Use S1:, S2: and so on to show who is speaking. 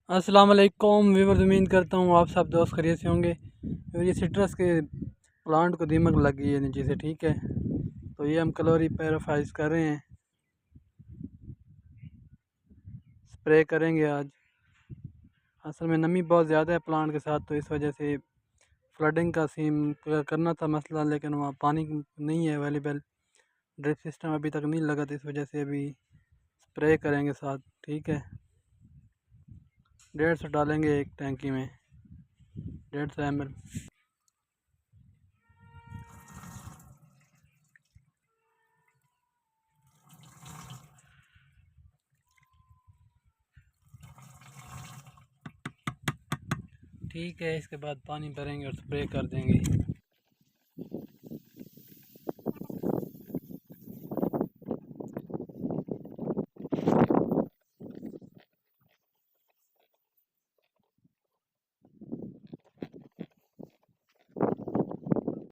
S1: अस्सलाम वालेकुम व्यूअर्स, उम्मीद करता हूँ आप सब दोस्त खैरियत से होंगे। और ये सिट्रस के प्लांट को दीमक लग गई है नीचे से, ठीक है। तो ये हम क्लोरीपाइरीफाइज कर रहे हैं, स्प्रे करेंगे आज। असल में नमी बहुत ज़्यादा है प्लांट के साथ, तो इस वजह से फ्लडिंग का सीन करना था मसला, लेकिन वहाँ पानी नहीं है अवेलेबल। ड्रिप सिस्टम अभी तक नहीं लगा, तो इस वजह से अभी स्प्रे करेंगे साथ, ठीक है। 150 डालेंगे एक टैंकी में, 150 ml। ठीक है, इसके बाद पानी भरेंगे और स्प्रे कर देंगे।